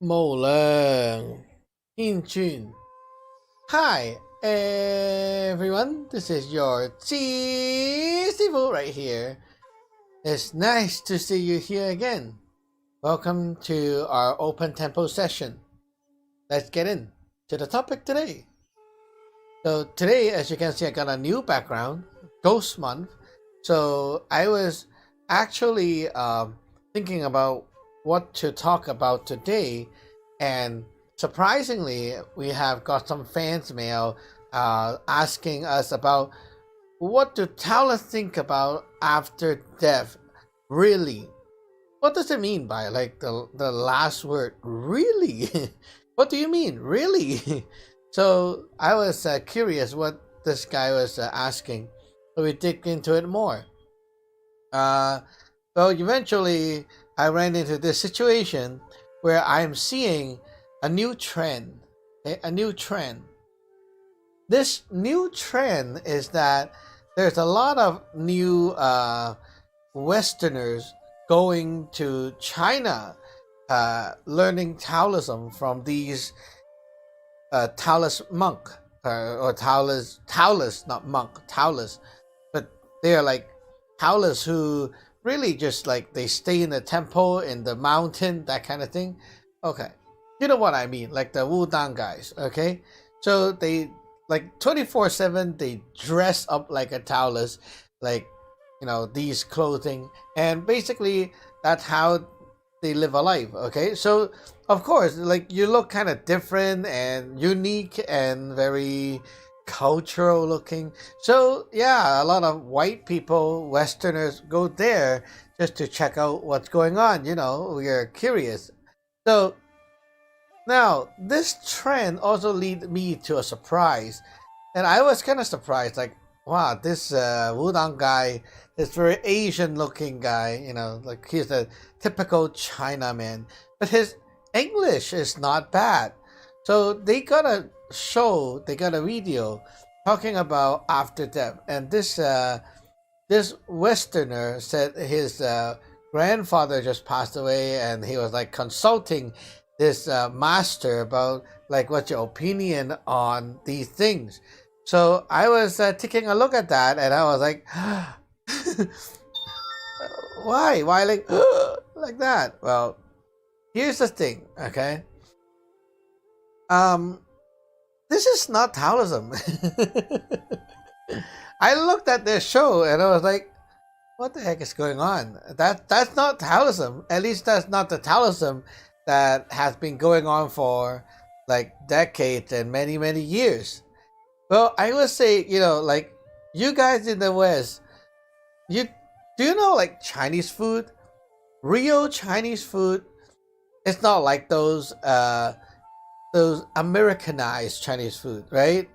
某人英俊. Hi everyone, this is your Sifu right here. It's nice to see you here again. Welcome to our open tempo session. Let's get in to the topic today. So today, as you can see, I got a new background, Ghost Month. So I was actually thinking about what to talk about today, and surprisingly, we have got some fans mail asking us about what do Taoists think about after death. Really, what does it mean by like the last word? Really, what do you mean? Really? So I was curious what this guy was asking. So we dig into it more. Uh, well, eventually I ran into this situation where I'm seeing a new trend. Okay? A new trend. This new trend is that there's a lot of new Westerners going to China, learning Taoism from these Taoist monk, or Taoist, not monk, Taoist, but they're like Taoists who really just like they stay in the temple, in the mountain, that kind of thing. Okay, you know what I mean, like the Wudang guys. Okay, so they like 24/7 they dress up like a Taoist, like these clothing, and basically that's how they live a life. Okay, so of course, like you look kind of different and unique and very cultural looking. So yeah, a lot of white people, Westerners, go there just to check out what's going on. We're curious. So now this trend also lead me to a surprise, and I was kind of surprised. Like, wow, this Wudang guy is very Asian looking guy. Like he's a typical Chinaman, but his English is not bad. So they got a show, they got a video talking about after death, and this Westerner said his grandfather just passed away, and he was like consulting this master about like what's your opinion on these things. So I was taking a look at that, and I was like, why like like that? Well, here's the thing, okay? Um, this is not Taoism. I looked at this show and I was like, what the heck is going on? That's not Taoism. At least that's not the Taoism that has been going on for like decades and many years. Well, I would say, like you guys in the West, you do you know like Chinese food? Real Chinese food. It's not like those Americanized Chinese food, right?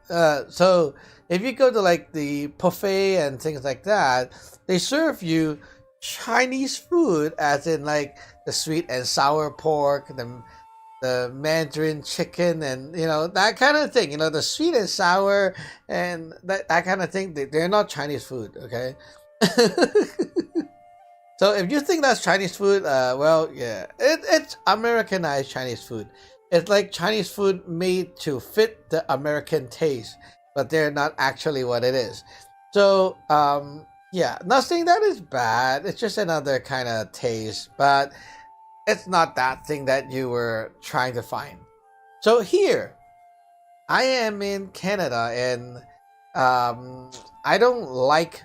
So if you go to like the buffet and things like that, they serve you Chinese food, as in like the sweet and sour pork, the Mandarin chicken, and that kind of thing. The sweet and sour and that kind of thing. They're not Chinese food, okay? So if you think that's Chinese food, well, yeah, it's Americanized Chinese food. It's like Chinese food made to fit the American taste, but they're not actually what it is. So, yeah, not saying that is bad. It's just another kind of taste, but it's not that thing that you were trying to find. So here, I am in Canada, and I don't like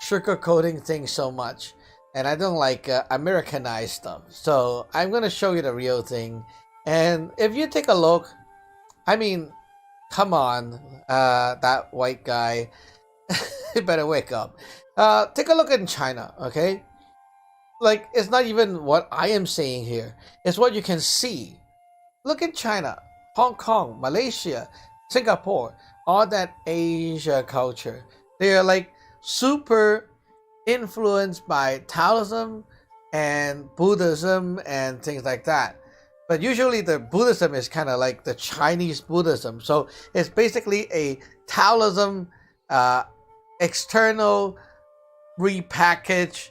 sugarcoating things so much, and I don't like Americanized stuff. So I'm gonna show you the real thing, and if you take a look, I mean, come on, that white guy, you better wake up. Take a look in China, okay? Like it's not even what I am saying here; it's what you can see. Look at China, Hong Kong, Malaysia, Singapore, all that Asia culture. They are like super influenced by Taoism and Buddhism and things like that. But usually the Buddhism is kind of like the Chinese Buddhism. So it's basically a Taoism uh, external repackaged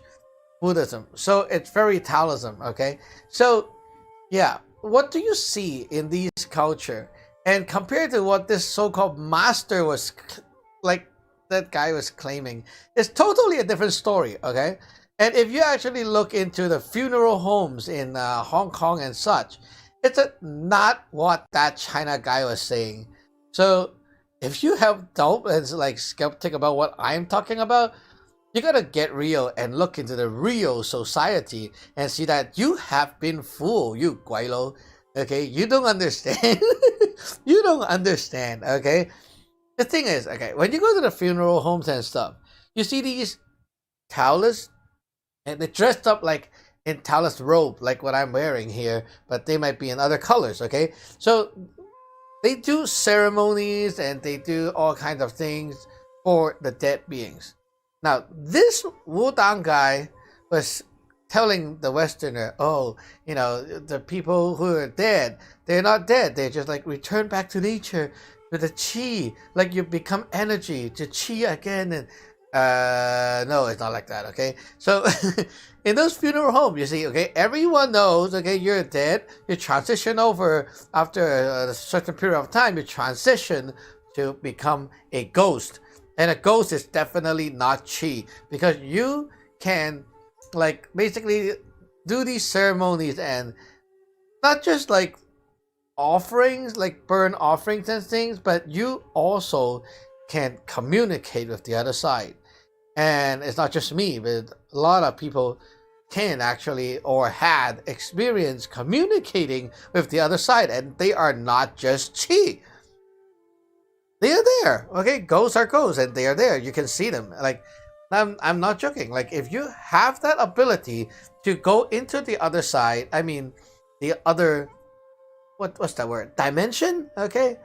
Buddhism. So it's very Taoism, okay? So yeah, what do you see in these culture, and compared to what this so-called master was like that guy was claiming, it's totally a different story. Okay, and if you actually look into the funeral homes in Hong Kong and such, it's not what that China guy was saying. So if you have doubt and like skeptic about what I'm talking about, you gotta get real and look into the real society and see that you have been fooled, you guaylo. Okay, you don't understand. You don't understand. Okay, the thing is, okay, when you go to the funeral homes and stuff, you see these Taoists, and they're dressed up like in Taoist robe, like what I'm wearing here, but they might be in other colors. Okay, so they do ceremonies and they do all kinds of things for the dead beings. Now, this Wudang guy was telling the Westerner, oh, the people who are dead, they're not dead. They just like return back to nature with the chi, like you become energy to chi again. And no, it's not like that. Okay, so in those funeral homes, you see, okay, everyone knows, okay, you're dead. You transition over after a certain period of time. You transition to become a ghost, and a ghost is definitely not chi, because you can like basically do these ceremonies and not just like offerings, like burn offerings and things, but you also can communicate with the other side. And it's not just me, but a lot of people can actually or had experience communicating with the other side, and they are not just chi. They are there. Okay, ghosts are ghosts, and they are there. You can see them. Like, I'm not joking. Like, if you have that ability to go into the other side, I mean, the other, what's that word? Dimension. Okay,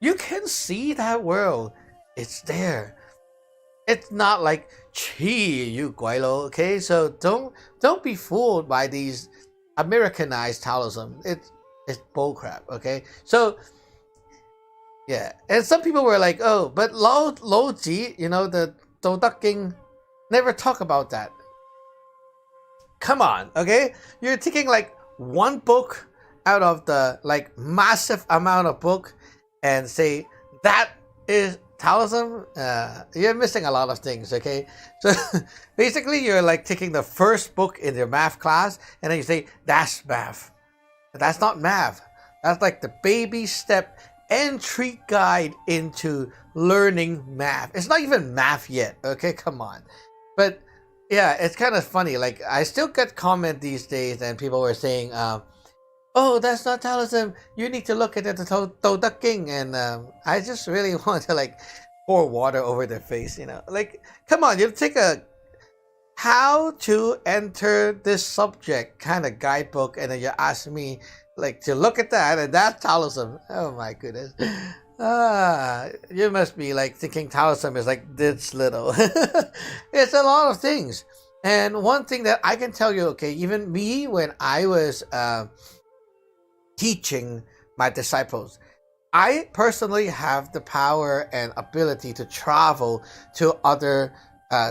you can see that world. It's there. It's not like chi, you guaylo. Okay, so don't be fooled by these Americanized Taoism. It's bullcrap. Okay, so yeah, and some people were like, oh, but Lo Ji, the King, never talk about that. Come on, okay? You're taking like one book out of the like massive amount of book and say that is Taoism. You're missing a lot of things, okay? So basically, you're like taking the first book in your math class and then you say that's math. That's not math. That's like the baby step entry guide into learning math. It's not even math yet, okay? Come on. But yeah, it's kind of funny. Like, I still get comment these days and people were saying, oh, that's not Taoism. You need to look at the King. And I just really want to like pour water over their face, Like, come on, you take a how to enter this subject kind of guidebook and then you ask me like to look at that, and that's Taoism. Oh my goodness. You must be like thinking Taoism is like this little. It's a lot of things. And one thing that I can tell you, okay, even me when I was teaching my disciples, I personally have the power and ability to travel to other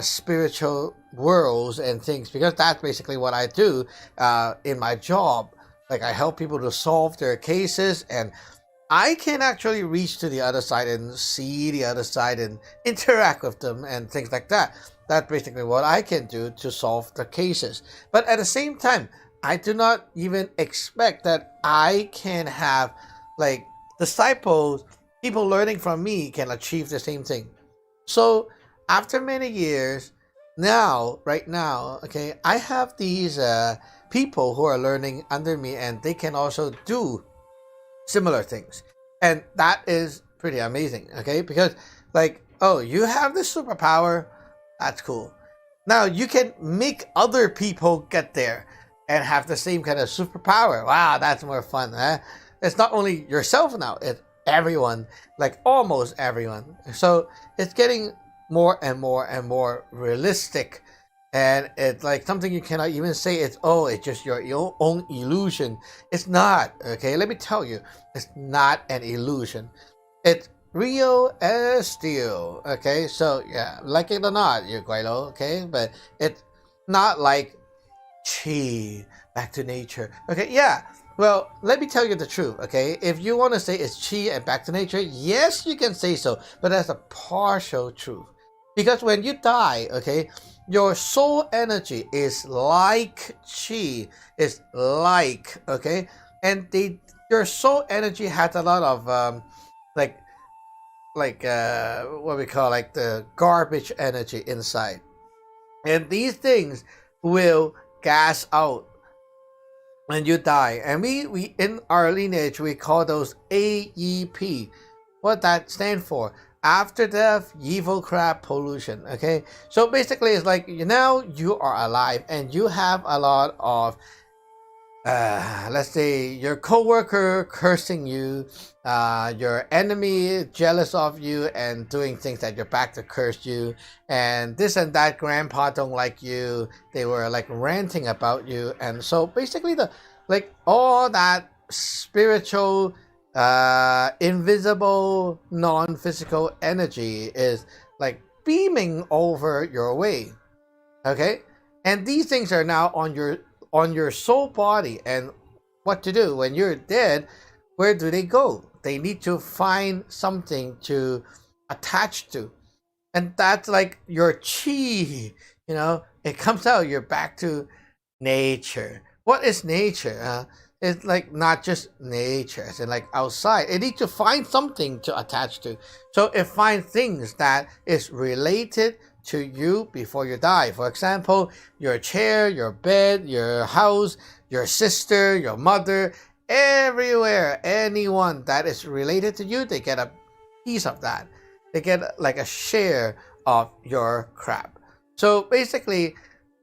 spiritual worlds and things, because that's basically what I do in my job. Like, I help people to solve their cases, and I can actually reach to the other side and see the other side and interact with them and things like that. That's basically what I can do to solve the cases. But at the same time, I do not even expect that I can have like disciples, people learning from me can achieve the same thing. So after many years, right now, okay, I have these people who are learning under me, and they can also do similar things, and that is pretty amazing. Okay, because like, oh, you have this superpower, that's cool. Now you can make other people get there and have the same kind of superpower. Wow, that's more fun, huh? It's not only yourself now, it's everyone, like almost everyone. So it's getting more and more and more realistic, and it's like something you cannot even say it's just your own illusion. It's not. Okay, let me tell you, it's not an illusion. It's real as steel. Okay, so yeah, like it or not, you guaylo. Okay, but it's not like chi back to nature. Okay, yeah, Well, let me tell you the truth, okay? If you want to say it's chi and back to nature, yes, you can say so, but that's a partial truth. Because when you die, okay, your soul energy is like chi, is like, okay? And your soul energy has a lot of like what we call like the garbage energy inside. And these things will gas out when you die. And we in our lineage we call those AEP. What that stand for? After death, evil crap pollution. Okay, so basically it's like now you are alive and you have a lot of let's say your coworker cursing you, your enemy jealous of you and doing things at your back to curse you, and this and that grandpa don't like you. They were like ranting about you, and so basically the like all that spiritual, invisible, non-physical energy is like beaming over your way. Okay, and these things are now on your soul body. And what to do when you're dead? Where do they go? They need to find something to attach to, and that's like your chi. It comes out. You're back to nature. What is nature? It's like not just nature, it's like outside. It needs to find something to attach to. So it finds things that is related to you before you die. For example, your chair, your bed, your house, your sister, your mother, everywhere, anyone that is related to you, they get a piece of that. They get like a share of your crap. So basically,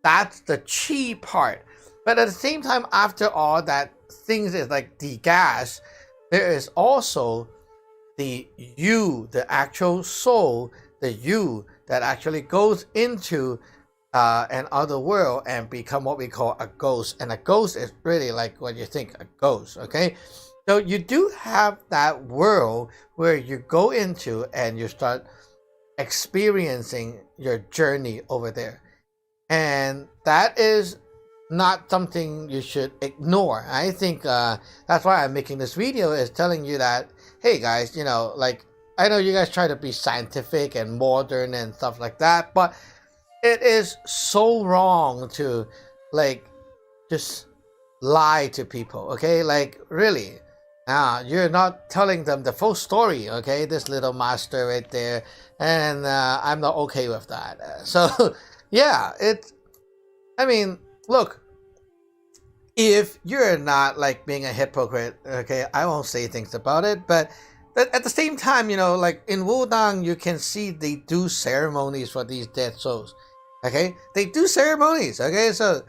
that's the chi part. But at the same time, after all that things is like the gas, there is also the you, the actual soul, the you that actually goes into an other world and become what we call a ghost. And a ghost is really like what you think a ghost, okay? So you do have that world where you go into and you start experiencing your journey over there. And that is not something you should ignore. I think that's why I'm making this video, is telling you that, hey guys, like, I know you guys try to be scientific and modern and stuff like that, but it is so wrong to like just lie to people, okay? Like, really, you're not telling them the full story, okay? This little master right there, and I'm not okay with that. So yeah, I mean, look, if you're not like being a hypocrite, okay, I won't say things about it, but at the same time, like in Wudang, you can see they do ceremonies for these dead souls. Okay, they do ceremonies. Okay, so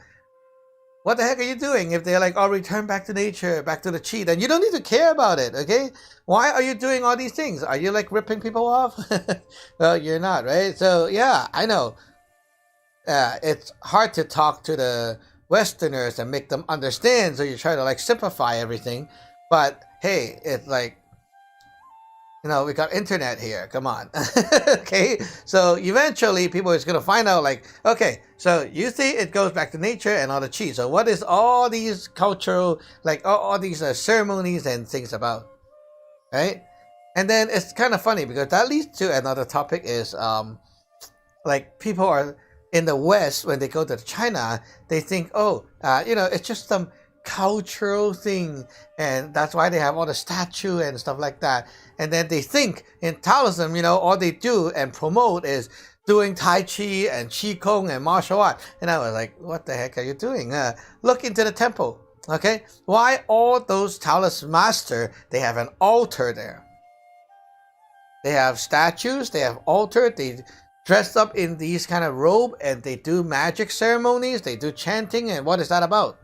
what the heck are you doing if they're like, oh, return back to nature, back to the chi? Then you don't need to care about it. Okay, why are you doing all these things? Are you like ripping people off? Well, you're not, right? So yeah, I know. It's hard to talk to the Westerners and make them understand, so you try to like simplify everything. But hey, it's like, we got internet here. Come on. Okay. So eventually people is going to find out like, okay, so you see it goes back to nature and all the chi. So what is all these cultural, like all these ceremonies and things about? Right. And then it's kind of funny because that leads to another topic is, like people are in the West, when they go to China, they think, oh, it's just some cultural thing, and that's why they have all the statue and stuff like that. And then they think in Taoism, all they do and promote is doing Tai Chi and Qi Kong and martial art. And I was like, what the heck are you doing? Look into the temple. Okay, why all those Taoist masters, they have an altar there. They have statues, they have altar, they dress up in these kind of robe, and they do magic ceremonies, they do chanting, and what is that about?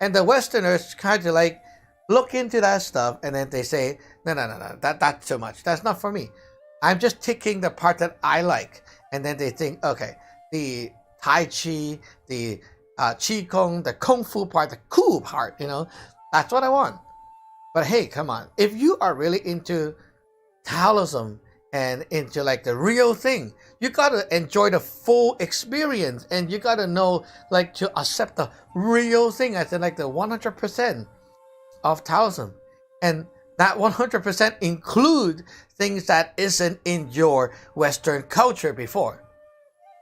And the Westerners kind of like look into that stuff, and then they say, no, that's too much. That's not for me. I'm just taking the part that I like. And then they think, okay, the Tai Chi, the Qi Kong, the Kung Fu part, the cool part, that's what I want. But hey, come on. If you are really into Taoism and into like the real thing, you gotta enjoy the full experience, and you gotta know like to accept the real thing as in like the 100%. of Taoism, and that 100% include things that isn't in your Western culture before.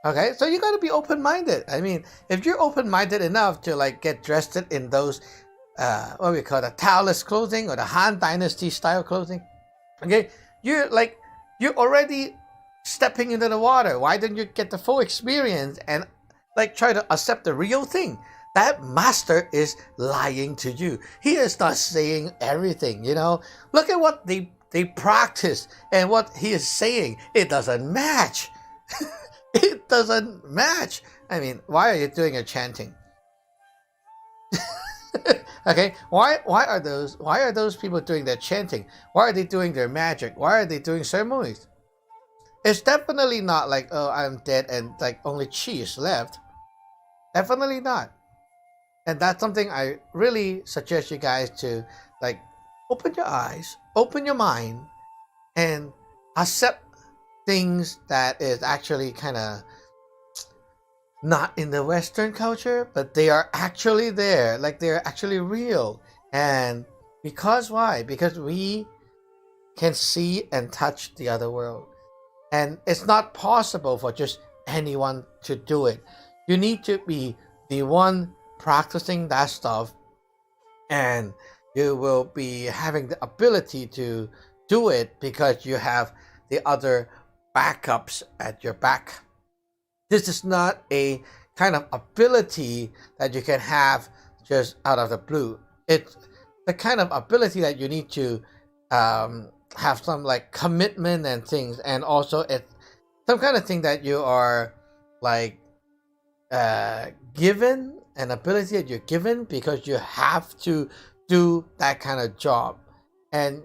Okay, so you got to be open-minded. I mean, if you're open-minded enough to like get dressed in those what we call the Taoist clothing or the Han Dynasty style clothing, okay, you're already stepping into the water. Why don't you get the full experience and like try to accept the real thing? That master is lying to you. He is not saying everything, you know. Look at what they practice and what he is saying. It doesn't match. It doesn't match. I mean, why are you doing a chanting? Okay, why are those people doing their chanting? Why are they doing their magic? Why are they doing ceremonies? It's definitely not like, oh, I'm dead and like only chi is left. Definitely not. And that's something I really suggest you guys to like open your eyes, open your mind, and accept things that is actually kind of not in the Western culture, but they are actually there, like they're actually real. And because why? Because we can see and touch the other world, and it's not possible for just anyone to do it. You need to be the one practicing that stuff, and you will be having the ability to do it because you have the other backups at your back. This is not a kind of ability that you can have just out of the blue. It's the kind of ability that you need to have some like commitment and things, and also it's some kind of thing that you are like given, an ability that you're given because you have to do that kind of job. And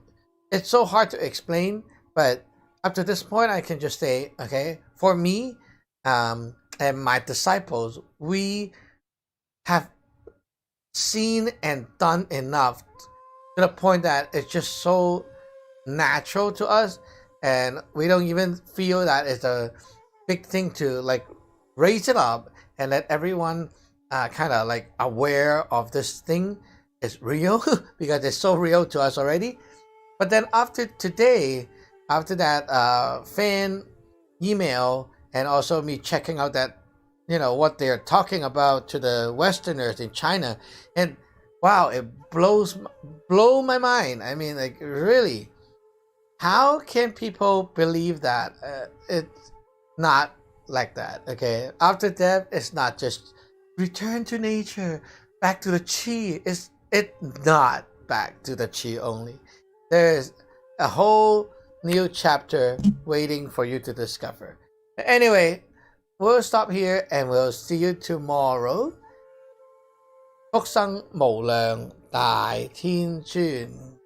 it's so hard to explain, but up to this point I can just say, okay, for me and my disciples, we have seen and done enough to the point that it's just so natural to us, and we don't even feel that it's a big thing to like raise it up and let everyone kind of like aware of this thing is real because it's so real to us already. But then after today, after that fan email, and also me checking out that, you know, what they're talking about to the Westerners in China, and wow, it blow my mind. I mean, like, really, how can people believe that? It's not like that. Okay, after death, it's not just return to nature, back to the chi. It's not back to the chi only. There's a whole new chapter waiting for you to discover. Anyway, we'll stop here and we'll see you tomorrow. 福生無量大天尊。